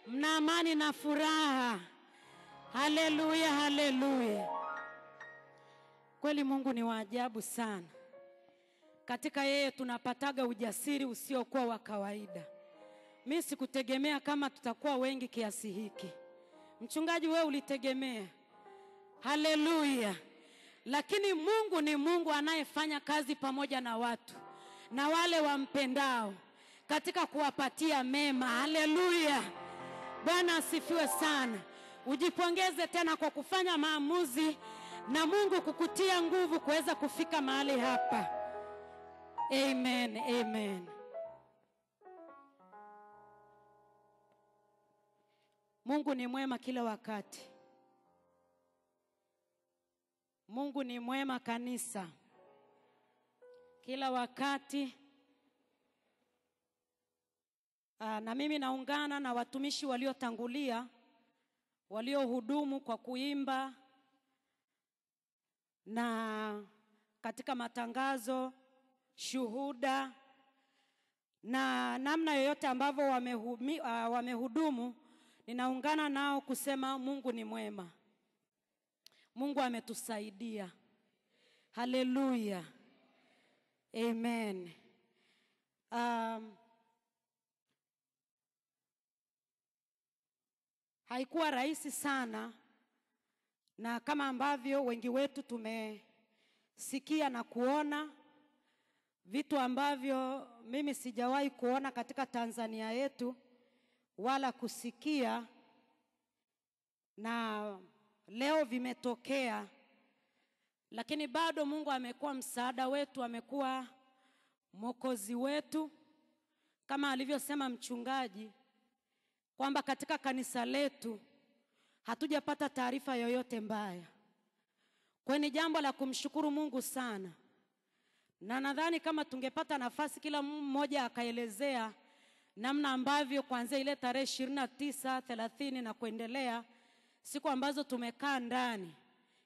mna amani na furaha. Haleluya, haleluya. Kweli Mungu ni wa ajabu sana. Katika yeye tunapataga ujasiri usiokuwa wa kawaida. Mimi sikutegemea kama tutakuwa wengi kiasi hiki. Mchungaji, wewe ulitegemea? Haleluya. Lakini Mungu ni Mungu anayefanya kazi pamoja na watu na wale wampendao katika kuwapatia mema. Haleluya. Bwana asifiwe sana. Ujipongeze tena kwa kufanya maamuzi na Mungu kukutia nguvu kuweza kufika mahali hapa. Amen, amen. Mungu ni mwema kila wakati. Mungu ni mwema kanisa. Kila wakati. Na mimi naungana na watumishi waliotangulia, waliohudumu kwa kuimba na katika matangazo, shuhuda na namna yoyote ambavyo wamehudumu. Ninaungana nao kusema Mungu ni mwema. Mungu ametusaidia. Haleluya. Amen. Haikuwa rahisi sana, na kama ambavyo wengi wetu tumesikia na kuona vitu ambavyo mimi sijawahi kuona katika Tanzania yetu wala kusikia, na leo vimetokea. Lakini bado Mungu amekuwa msaada wetu, amekuwa mwokozi wetu, kama alivyosema mchungaji kwamba katika kanisa letu hatujapata taarifa yoyote mbaya. Kwa ni jambo la kumshukuru Mungu sana. Na nadhani kama tungepata nafasi kila mmoja akaelezea namna ambavyo kuanzia ile tarehe 29, 30 na kuendelea, siku ambazo tumekaa ndani,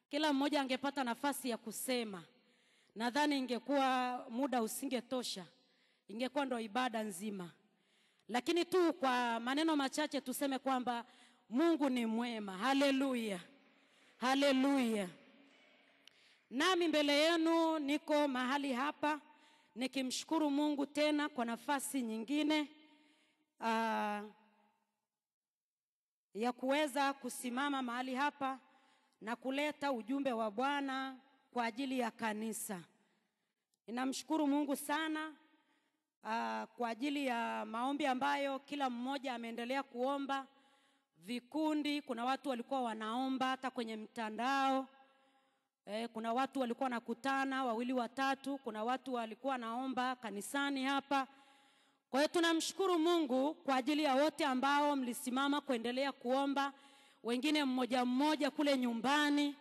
kila mmoja angepata nafasi ya kusema, nadhani ingekuwa muda usingetosha, ingekuwa ndo ibada nzima. Lakini tu kwa maneno machache tuseme kwamba Mungu ni mwema. Haleluya. Haleluya. Nami mbele yenu niko mahali hapa nikimshukuru Mungu tena kwa nafasi nyingine ya kuweza kusimama mahali hapa na kuleta ujumbe wa Bwana kwa ajili ya kanisa. Ninamshukuru Mungu sana kwa ajili ya maombi ambayo kila mmoja ameendelea kuomba. Vikundi, kuna watu walikuwa wanaomba hata kwenye mtandao. Kuna watu walikuwa nakutana 2 watatu, kuna watu walikuwa naomba kanisani hapa. Kwa hiyo tunamshukuru Mungu kwa ajili ya wote ambao mlisimama kuendelea kuomba, wengine mmoja mmoja kule nyumbani.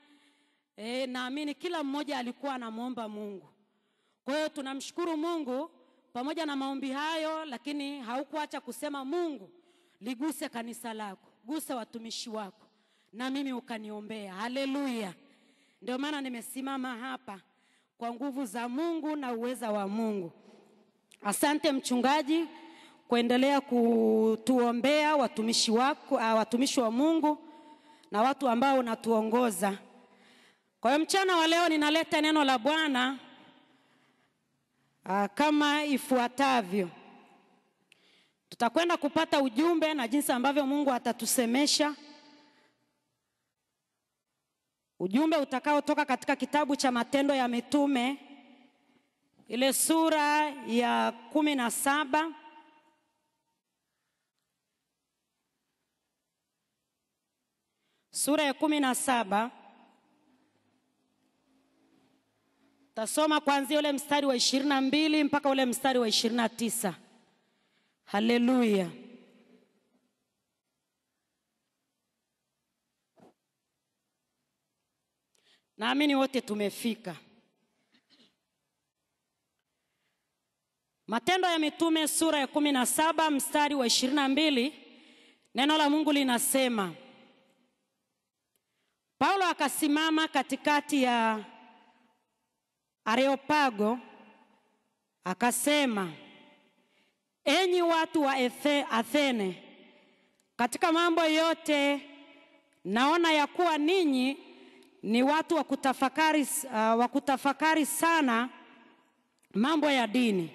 Naamini kila mmoja alikuwa anamuomba Mungu. Kwa hiyo tunamshukuru Mungu pamoja na maombi hayo, lakini haukuacha kusema Mungu, liguse kanisa lako, gusa watumishi wako, na mimi ukaniombea. Haleluya. Ndio maana nimesimama hapa kwa nguvu za Mungu na uweza wa Mungu. Asante mchungaji kuendelea kutuombea watumishi wako, watumishi wa Mungu na watu ambao unatuongoza. Kwa hiyo mchana wa leo ninaleta neno la Bwana kama ifuatavyo. Tutakwenda kupata ujumbe na jinsi ambavyo Mungu atatusemesha. Ujumbe utakao toka katika kitabu cha Matendo ya Mitume, ile sura ya 17. Sura ya 17. Tasoma kuanzia ule mstari wa 22 mpaka ule mstari wa 29. Haleluya. Naamini wote tumefika. Matendo ya Mitume sura ya 17 mstari wa 22, neno la Mungu linasema, Paulo akasimama katikati ya Areopago akasema, enyi watu wa Athene, katika mambo yote naona ya kuwa ninyi ni watu wa kutafakari sana mambo ya dini.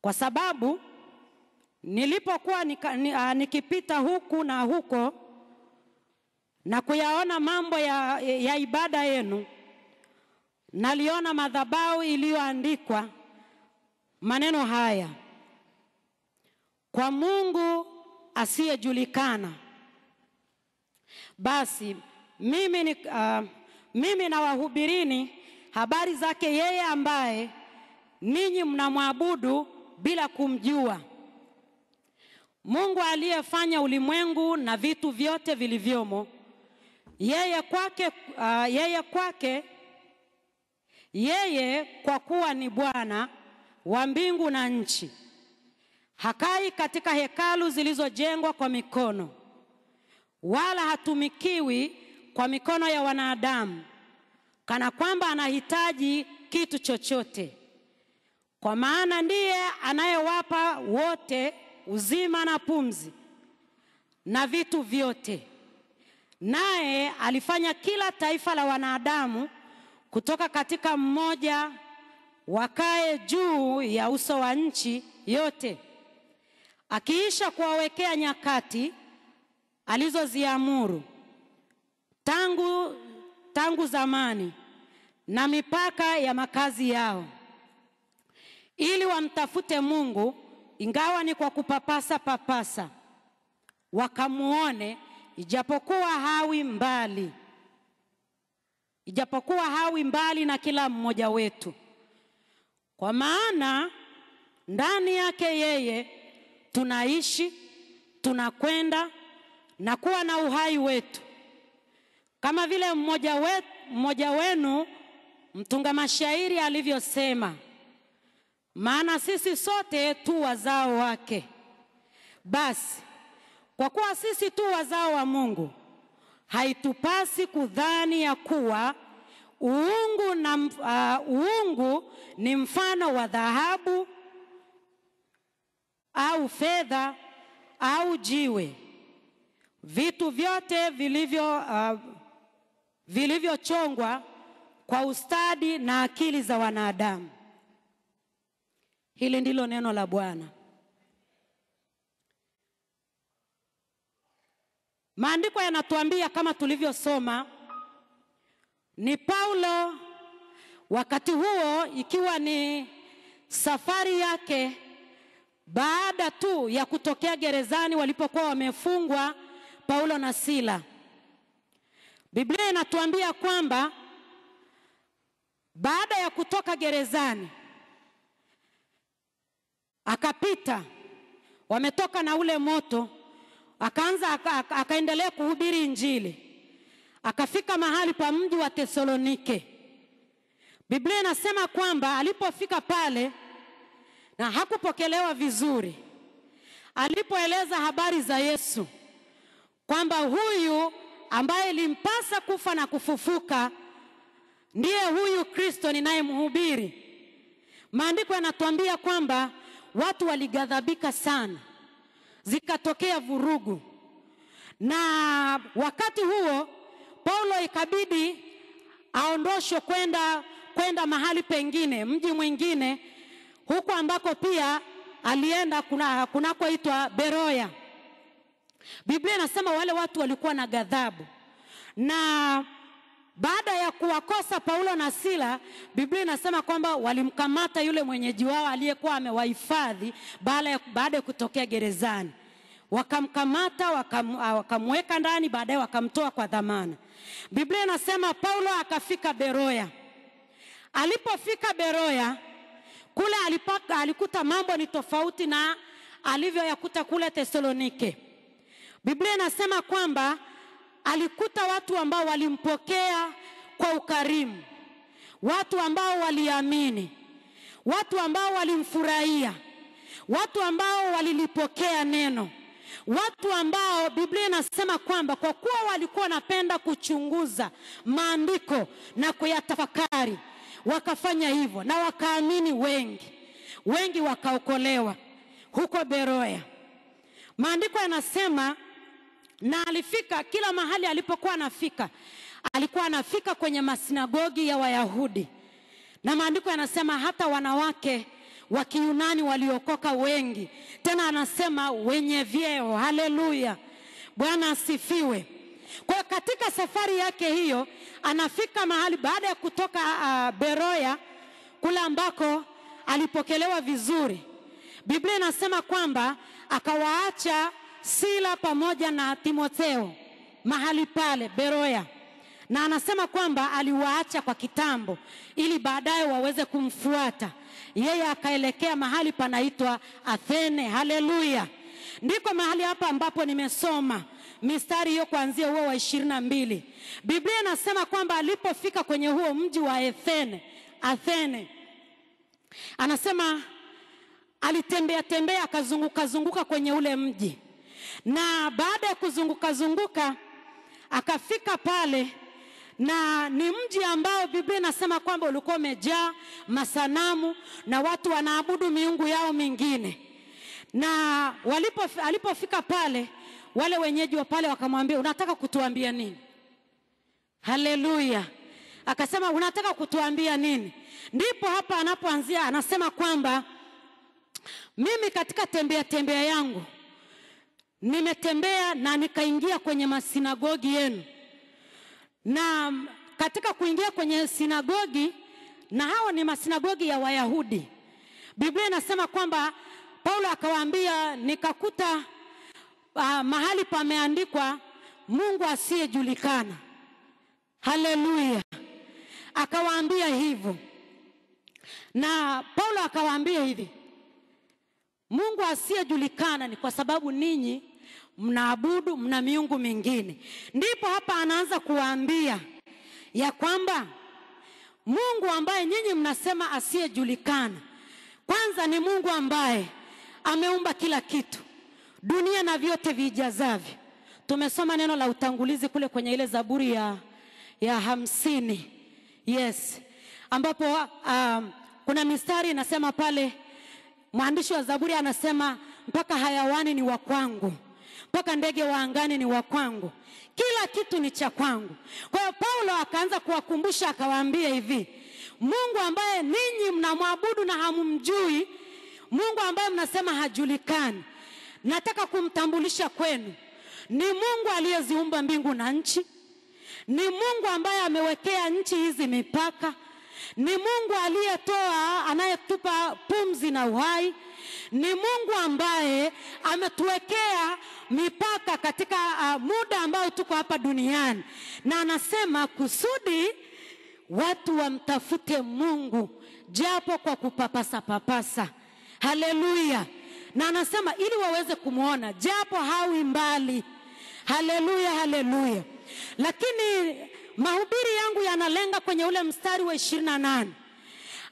Kwa sababu nilipokuwa nikipita huku na huko na kuyaona mambo ya ibada yenu, naliona madhabahu iliyoandikwa maneno haya: kwa Mungu asiyejulikana. Basi mimi nawahubirini habari zake yeye ambaye ninyi mnamwabudu bila kumjua, Mungu aliyefanya ulimwengu na vitu vyote vilivyomo. Yeye kwa kuwa ni Bwana wa mbingu na nchi, hakai katika hekalu zilizojengwa kwa mikono, wala hatumikiwi kwa mikono ya wanadamu, kana kwamba anahitaji kitu chochote. Kwa maana ndiye anayewapa wote uzima na pumzi na vitu vyote. Naye alifanya kila taifa la wanadamu kutoka katika mmoja wakae juu ya uso wa nchi yote, akiisha kuwawekea nyakati alizoziamuru tangu zamani na mipaka ya makazi yao, ili wamtafute Mungu ingawa ni kwa kupapasa, wakamuone ijapokuwa hawi mbali na kila mmoja wetu. Kwa maana ndani yake yeye tunaishi, tunakwenda na kuwa na uhai wetu, kama vile mmoja wenu mtunga mashairi alivyosema: maana sisi sote tu wazao wake. Basi kwa kuwa sisi tu wazao wa Mungu, haitupasi kudhani ya kuwa uungu ni mfano wa dhahabu au fedha au jiwe, vitu vyote vilivyochongwa kwa ustadi na akili za wanadamu. Hili ndilo neno la Bwana. Maandiko yanatuambia kama tulivyosoma, ni Paulo wakati huo ikiwa ni safari yake baada tu ya kutokea gerezani walipokuwa wamefungwa Paulo na Sila. Biblia inatuambia kwamba baada ya kutoka gerezani akapita, wametoka na ule moto, akaendelea kuhubiri Injili, akafika mahali pa mji wa Tesalonike. Biblia inasema kwamba alipofika pale na hakupokelewa vizuri, alipoeleza habari za Yesu kwamba huyu ambaye limpasa kufa na kufufuka ndiye huyu Kristo ninayemhubiri, maandiko yanatuambia kwamba watu walighadhabika sana, zikatokea vurugu. Na wakati huo Paulo ikabidi aondoshwe kwenda mahali pengine, mji mwingine, huko ambako pia alienda kunakoitwa Beroya. Biblia inasema wale watu walikuwa na ghadhabu, na baada ya kuwakosa Paulo na Sila, Biblia inasema kwamba walimkamata yule mwenyeji wao aliyekuwa amewahifadhi baada ya kutokea gerezani. Wakamkamata, wakamweka ndani, baadaye wakamtoa kwa dhamana. Biblia inasema Paulo akafika Beroya. Alipofika Beroya, kule alikuta mambo ni tofauti na alivyoyakuta kule Tesalonike. Biblia inasema kwamba alikuta watu ambao walimpokea kwa ukarimu, watu ambao waliamini, watu ambao walimfurahia, watu ambao walilipokea neno, watu ambao Biblia inasema kwamba kwa kuwa walikuwa wanapenda kuchunguza maandiko na kuyatafakari, wakafanya hivyo na wakaamini. Wengi wakaokolewa huko Beroya. Maandiko yanasema Na alifika kila mahali alipokuwa anafika. Alikuwa anafika kwenye masinagogi ya Wayahudi. Na maandiko yanasema hata wanawake wa Kiyunani waliokoka wengi. Tena anasema wenye vyeo. Haleluya. Bwana asifiwe. Kwa katika safari yake hiyo anafika mahali baada ya kutoka Beroya kule ambako alipokelewa vizuri. Biblia inasema kwamba akawaacha Sila pamoja na Timotheo mahali pale Beroya. Na anasema kwamba aliwaacha kwa kitambo ili baadaye waweze kumfuata. Yeye akaelekea mahali panaitwa Athene. Haleluya. Ndiko mahali hapa ambapo nimesoma mistari hiyo kuanzia huo wa 22. Biblia inasema kwamba alipofika kwenye huo mji wa Athene, anasema alitembea akazunguka kwenye ule mji. Na baada ya kuzunguka akafika pale, na ni mji ambao Biblia inasema kwamba ulikuwa umejaa masanamu na watu wanaabudu miungu yao mingine. Na alipofika pale, wale wenyeji wa pale wakamwambia, unataka kutuambia nini? Haleluya. Akasema, unataka kutuambia nini? Ndipo hapa anapoanzia anasema kwamba mimi katika tembea yangu nimetembea na nikaingia kwenye masinagogi yenu. Na katika kuingia kwenye sinagogi, na hao ni masinagogi ya Wayahudi, Biblia inasema kwamba Paulo akawaambia, nikakuta mahali pameandikwa Mungu asiyejulikana. Haleluya. Akawaambia hivyo. Na Paulo akawaambia hivi, Mungu asiyejulikana ni kwa sababu ninyi mnaabudu mna miungu mingine. Ndipo hapa anaanza kuwaambia ya kwamba Mungu ambaye nyinyi mnasema asiyejulikana, kwanza ni Mungu ambaye ameumba kila kitu, dunia na vyote vijazavyo. Tumesoma neno la utangulizi kule kwenye ile Zaburi ya 50. Yes. Ambapo kuna mistari inasema pale, mwandishi wa Zaburi anasema mpaka hayawani ni wa kwangu, mpaka ndege wa angani ni wa kwangu, kila kitu ni cha kwangu. Kwa hiyo Paulo akaanza kuwakumbusha akawaambia hivi, Mungu ambaye ninyi mnamwabudu na hamumjui, Mungu ambaye mnasema hajulikani, nataka kumtambulisha kwenu. Ni Mungu aliyeziumba mbingu na nchi. Ni Mungu ambaye amewekea nchi hizi mipaka. Ni Mungu aliyetoa, anayetupa pumzi na uhai. Ni Mungu ambaye ametuwekea mipaka katika muda ambao tuko hapa duniani. Na anasema kusudi watu wamtafute Mungu japo kwa kupapasa. Haleluya. Na anasema ili waweze kumuona japo hawi mbali. Haleluya, haleluya. Lakini mahubiri yangu yanalenga kwenye ule mstari wa 28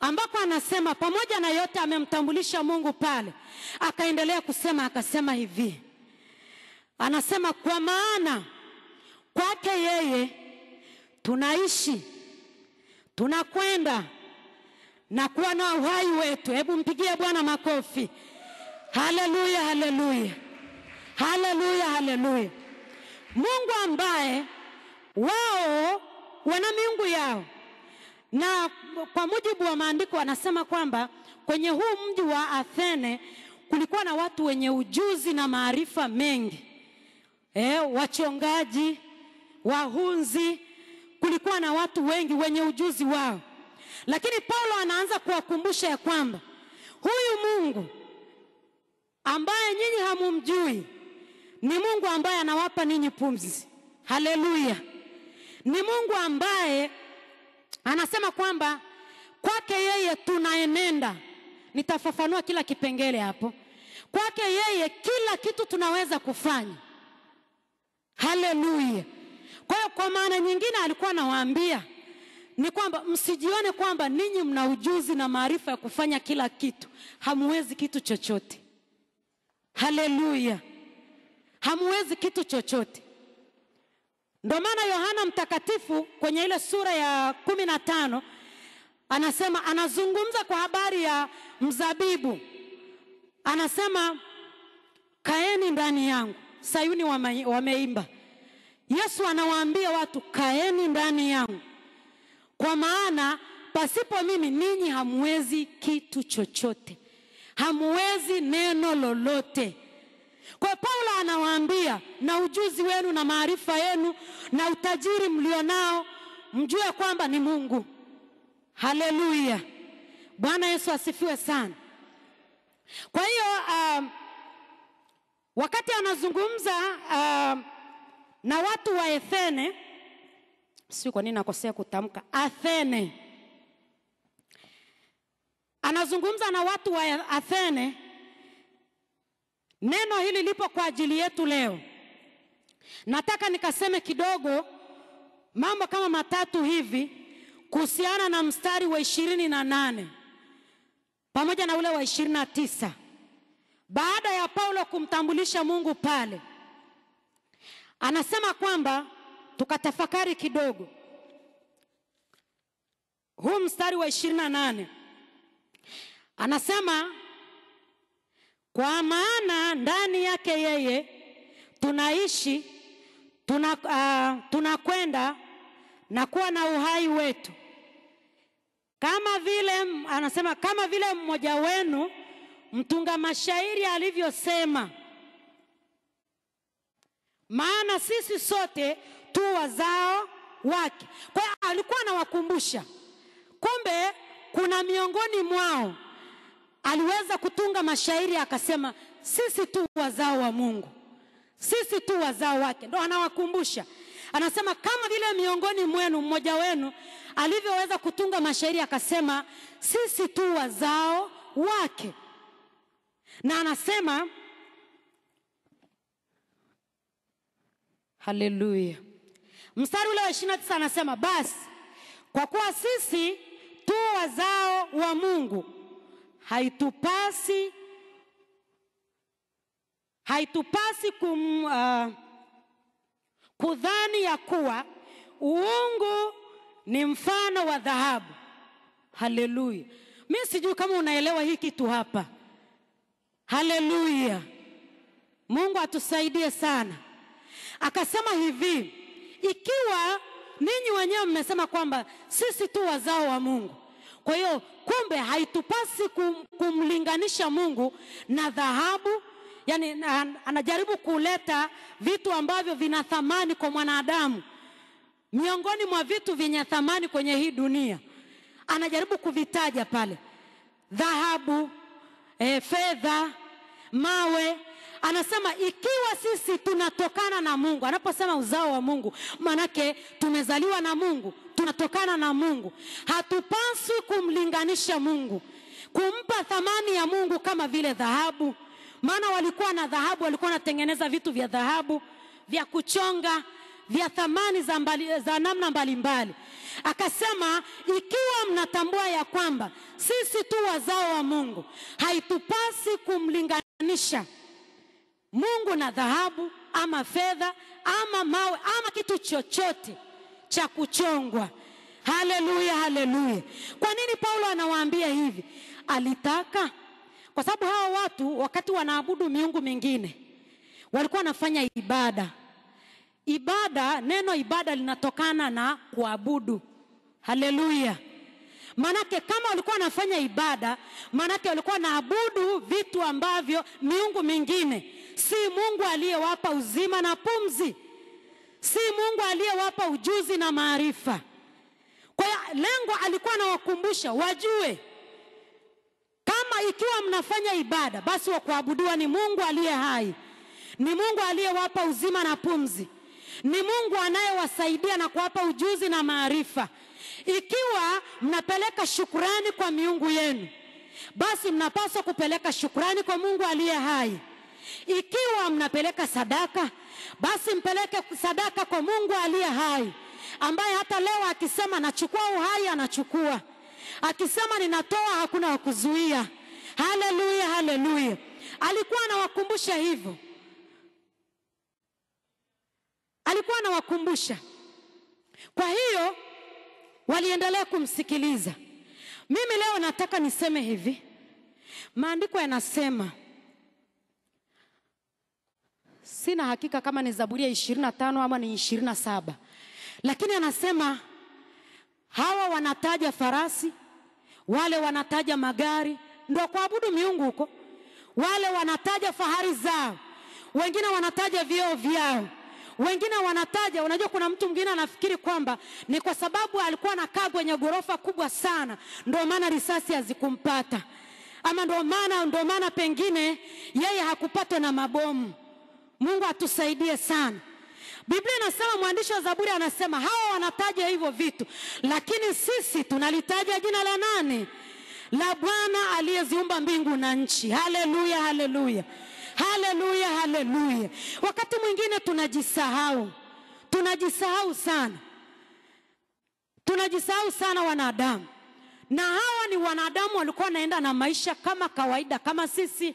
ambako anasema pamoja na yote amemtambulisha Mungu pale. Akaendelea kusema, akasema hivi, anasema kwa maana kwake yeye tunaishi, tunakwenda na kuwa na uhai wetu. Hebu mpigie Bwana makofi. Haleluya, haleluya. Haleluya, haleluya. Mungu ambaye wao wana miungu yao. Na kwa mujibu wa maandiko anasema kwamba kwenye huu mji wa Athene kulikuwa na watu wenye ujuzi na maarifa mengi. Wachongaji, wahunzi, kulikuwa na watu wengi wenye ujuzi wao. Lakini Paulo anaanza kuwakumbusha ya kwamba huyu Mungu ambaye nyinyi hamumjui ni Mungu ambaye anawapa ninyi pumzi. Haleluya. Ni Mungu ambaye anasema kwamba kwake yeye tunaenenda. Nitafafanua kila kipengele hapo. Kwake yeye kila kitu tunaweza kufanya. Haleluya. Kwa hiyo kwa maana nyingine alikuwa anawaambia ni kwamba msijione kwamba ninyi mna ujuzi na maarifa ya kufanya kila kitu. Hamuwezi kitu chochote. Haleluya. Hamuwezi kitu chochote. Ndio maana Yohana Mtakatifu kwenye ile sura ya 15 anasema, anazungumza kwa habari ya mzabibu. Anasema kaeni ndani yangu. Sayuni wameimba. Yesu anawaambia watu, kaeni ndani yangu, kwa maana pasipo mimi ninyi hamwezi kitu chochote, hamwezi neno lolote. Kwa Paulo anawaambia, na ujuzi wenu na maarifa yenu na utajiri mlionao, mjue kwamba ni Mungu. Haleluya. Bwana Yesu asifiwe sana. Kwa hiyo wakati anazungumza na watu wa Athene, si kwa nini nakosea kutamka Athene, anazungumza na watu wa Athene. Neno hili lipo kwa ajili yetu leo. Nataka nikaseme kidogo mambo kama matatu hivi kuhusiana na mstari wa 28 pamoja na ule wa 29. Baada ya Paulo kumtambulisha Mungu pale, anasema kwamba tukatafakari kidogo huu mstari wa 28. Anasema, kwa maana ndani yake yeye tunaishi, tunakwenda na kuwa na uhai wetu, kama vile anasema, kama vile mmoja wenu mtunga mashairi alivyosema, maana sisi sote tu wazao wake. Kwa hiyo alikuwa anawakumbusha, kumbe kuna miongoni mwao aliweza kutunga mashairi akasema, sisi tu wazao wa Mungu, sisi tu wazao wake. Ndio anawakumbusha, anasema kama vile miongoni mwenu mmoja wenu alivyoweza kutunga mashairi akasema, sisi tu wazao wake. Na anasema, haleluya, mstari ule wa 29 anasema, basi kwa kuwa sisi tu wazao wa Mungu, haitupasi kudhani ya kuwa uungu ni mfano wa dhahabu. Haleluya. Mimi sijui kama unaelewa hii kitu hapa. Haleluya. Mungu atusaidie sana. Akasema hivi, ikiwa ninyi wenyewe mmesema kwamba sisi tu wazao wa Mungu, kwa hiyo kumbe haitupasi kumlinganisha Mungu na dhahabu. Yani anajaribu kuleta vitu ambavyo vina thamani kwa mwanadamu. Miongoni mwa vitu vyenye thamani kwenye hii dunia anajaribu kuvitaja pale: dhahabu, fedha, mawe. Anasema ikiwa sisi tunatokana na Mungu, anaposema uzao wa Mungu, manake tumezaliwa na Mungu, tunatokana na Mungu, hatupaswi kumlinganisha Mungu, kumpa thamani ya Mungu kama vile dhahabu. Maana walikuwa na dhahabu, walikuwa wanatengeneza vitu vya dhahabu, vya kuchonga, vya thamani za namna mbalimbali. Akasema ikiwa mnatambua ya kwamba sisi tu wazao wa Mungu, haitupasi kumlinganisha Mungu na dhahabu ama fedha ama mawe ama kitu chochote cha kuchongwa. Haleluya, haleluya. Kwa nini Paulo anawaambia hivi? Alitaka, kwa sababu hao watu wakati wanaabudu miungu mingine walikuwa wanafanya ibada. Ibada, neno ibada linatokana na kuabudu. Haleluya. Manake kama walikuwa wanafanya ibada, manake walikuwa wanaabudu vitu ambavyo miungu mingine. Si Mungu aliyewapa uzima na pumzi, si Mungu aliyewapa ujuzi na maarifa. Kwa hiyo lengo alikuwa anawakumbusha wajue, kama ikiwa mnafanya ibada, basi wa kuabudiwa ni Mungu aliye hai, ni Mungu aliyewapa uzima na pumzi, ni Mungu anayewasaidia na kuwapa ujuzi na maarifa. Ikiwa mnapeleka shukrani kwa miungu yenu, basi mnapaswa kupeleka shukrani kwa Mungu aliye hai. Ikiwa mnapeleka sadaka, basi mpeleke sadaka kwa Mungu aliye hai, ambaye hata leo akisema nachukua uhai anachukua, akisema ninatoa hakuna wa kuzuia. Haleluya, haleluya. Alikuwa anawakumbusha hivyo, alikuwa anawakumbusha. Kwa hiyo waliendelea kumsikiliza. Mimi leo nataka niseme hivi, maandiko yanasema Sina hakika kama ni Zaburi ya 25 ama ni 27. Lakini anasema hawa wanataja farasi, wale wanataja magari, ndio kuabudu miungu huko. Wale wanataja fahari zao, wengine wanataja vyeo vyao, wengine wanataja, unajua kuna mtu mwingine anafikiri kwamba ni kwa sababu alikuwa anakaa kwenye gorofa kubwa sana ndio maana risasi hazikumpata, ama ndio maana pengine yeye hakupatwa na mabomu. Mungu atusaidie sana. Biblia inasema, mwandishi wa Zaburi anasema hawa wanataja hivyo vitu, lakini sisi tunalitaja jina la nani? La Bwana aliyeziumba mbingu na nchi. Haleluya, haleluya. Haleluya, haleluya. Wakati mwingine tunajisahau. Tunajisahau sana. Tunajisahau sana wanadamu. Na hawa ni wanadamu walikuwa wanaenda na maisha kama kawaida kama sisi.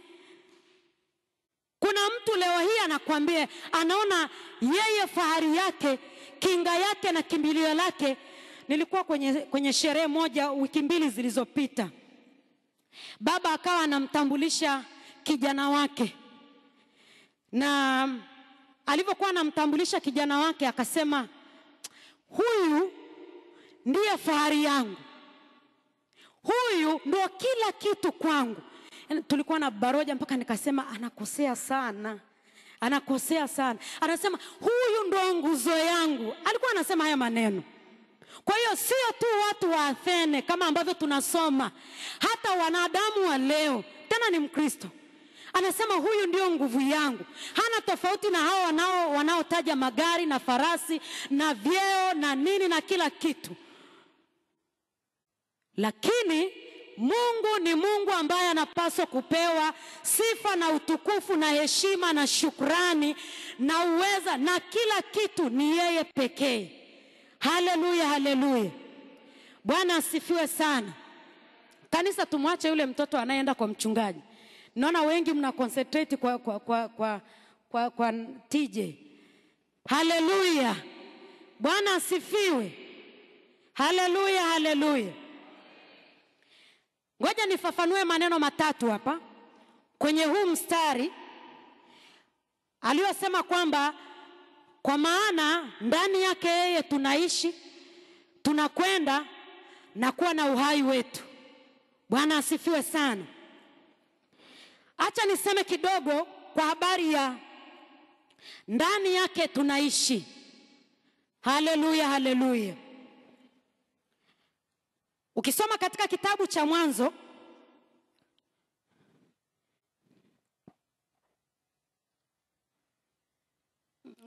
Kuna mtu leo hii anakuambia anaona yeye fahari yake, kinga yake na kimbilio lake. Nilikuwa kwenye sherehe moja wiki 2 zilizopita. Baba akawa anamtambulisha kijana wake. Na alipokuwa anamtambulisha kijana wake akasema, huyu ndiye fahari yangu. Huyu ndio kila kitu kwangu. Tulikuwa na baroja mpaka nikasema anakosea sana. Anakosea sana. Anasema huyu ndio nguzo yangu. Alikuwa anasema haya maneno. Kwa hiyo sio tu watu wa Athene kama ambavyo tunasoma, hata wanadamu wa leo, tena ni Mkristo, anasema huyu ndio nguvu yangu. Hana tofauti na hao wanaotaja magari na farasi na vyeo na nini na kila kitu. Lakini Mungu ni Mungu ambaye anapaswa kupewa sifa na utukufu na heshima na shukrani na uweza, na kila kitu ni yeye pekee. Haleluya, haleluya. Bwana asifiwe sana. Kanisa, tumwache yule mtoto anayeenda kwa mchungaji. Naona wengi mna concentrate kwa TJ. Haleluya. Bwana asifiwe. Haleluya, haleluya. Ngoja nifafanue maneno matatu hapa kwenye huu mstari aliyosema kwamba kwa maana ndani yake yeye tunaishi, tunakwenda na kuwa na uhai wetu. Bwana asifiwe sana. Acha niseme kidogo kwa habari ya ndani yake tunaishi. Haleluya, haleluya. Ukisoma katika kitabu cha Mwanzo,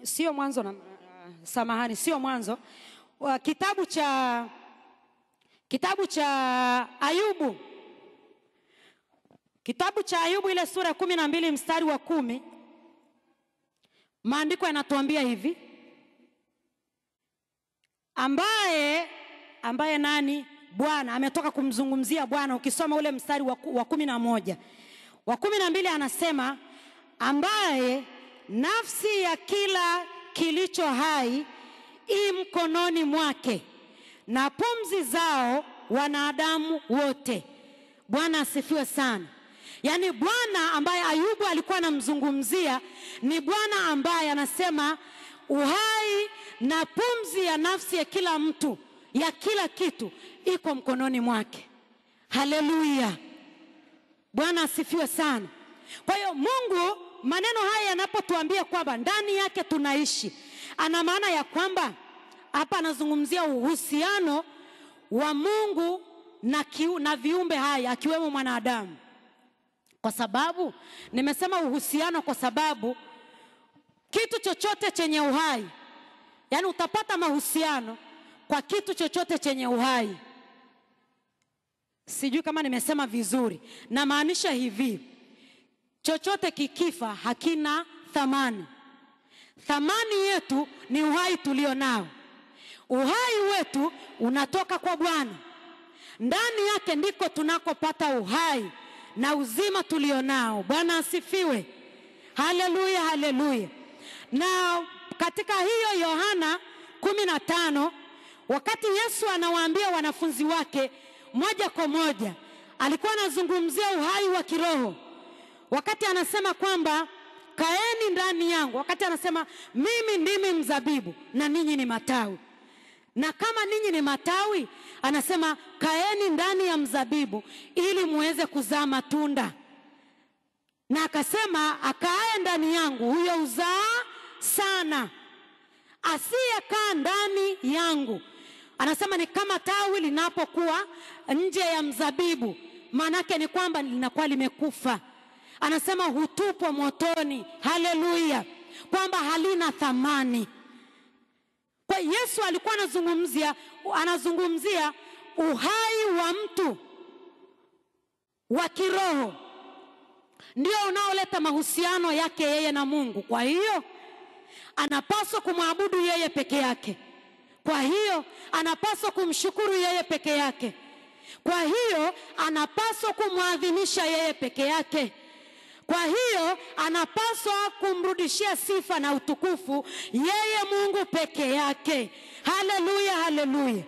sio Mwanzo na samahani, sio Mwanzo, kitabu cha Ayubu. Kitabu cha Ayubu ile sura 12 mstari wa 10, maandiko yanatuambia hivi, ambaye nani? Bwana. Ametoka kumzungumzia Bwana. Ukisoma ule mstari wa 11, wa 12 anasema, ambaye nafsi ya kila kilicho hai i mkononi mwake, na pumzi zao wanadamu wote. Bwana asifiwe sana. Yaani Bwana ambaye Ayubu alikuwa anamzungumzia ni Bwana ambaye anasema uhai na pumzi ya nafsi ya kila mtu, ya kila kitu iko mkononi mwake. Haleluya. Bwana asifiwe sana. Kwa hiyo Mungu, maneno haya yanapotuambia kwamba ndani yake tunaishi, ana maana ya kwamba hapa anazungumzia uhusiano wa Mungu na viumbe hai akiwemo mwanadamu. Kwa sababu nimesema uhusiano kwa sababu kitu chochote chenye uhai, yani utapata mahusiano kwa kitu chochote chenye uhai. Sijui kama nimesema vizuri. Na maanisha hivi, chochote kikifa hakina thamani. Thamani yetu ni uhai tulio nao. Uhai wetu unatoka kwa Bwana. Ndani yake ndiko tunakopata uhai na uzima tulio nao. Bwana asifiwe. Haleluya, haleluya. Na katika hiyo Yohana 15, wakati Yesu anawaambia wanafunzi wake moja kwa moja, alikuwa anazungumzia uhai wa kiroho. Wakati anasema kwamba kaeni ndani yangu, wakati anasema mimi ndimi mzabibu na ninyi ni matawi. Na kama ninyi ni matawi, anasema kaeni ndani ya mzabibu ili muweze kuzaa matunda. Na akasema akae ndani yangu huyo uzaa sana. Asiyekaa ndani yangu, anasema ni kama tawi linapokuwa nje ya mzabibu, manake ni kwamba linakuwa limekufa. Anasema hutupwa motoni. Haleluya, kwamba halina thamani. Kwa Yesu alikuwa anazungumzia uhai wa mtu wa kiroho, ndio unaoleta mahusiano yake yeye na Mungu. Kwa hiyo anapaswa kumwabudu yeye peke yake. Kwa hiyo anapaswa kumshukuru yeye peke yake. Kwa hiyo anapaswa kumwadhimisha yeye peke yake. Kwa hiyo anapaswa kumrudishia sifa na utukufu yeye Mungu peke yake. Haleluya, haleluya,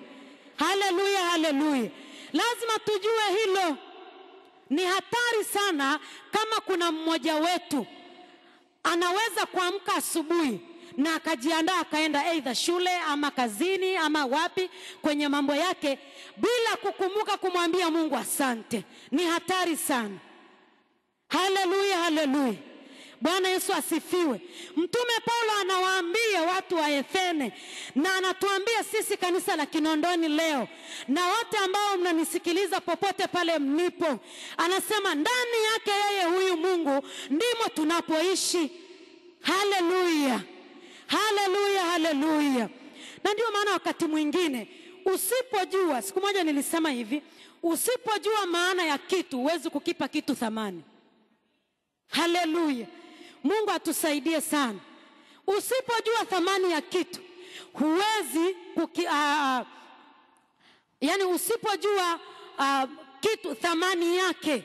haleluya, haleluya. Lazima tujue hilo. Ni hatari sana kama kuna mmoja wetu anaweza kuamka asubuhi na akajiandaa akaenda aidha shule ama kazini ama wapi kwenye mambo yake bila kukumbuka kumwambia Mungu asante. Ni hatari sana. Haleluya, haleluya. Bwana Yesu asifiwe. Mtume Paulo anawaambia watu wa Efene, na anatuambia sisi kanisa la Kinondoni leo, na wote ambao mnanisikiliza popote pale mnipo, anasema ndani yake yeye huyu Mungu ndimo tunapoishi. Haleluya, haleluya, haleluya. Na ndio maana wakati mwingine usipojua, siku moja nilisema hivi, usipojua maana ya kitu huwezi kukipa kitu thamani. Haleluya. Mungu atusaidie sana. Usipojua thamani ya kitu huwezi yani usipojua kitu thamani yake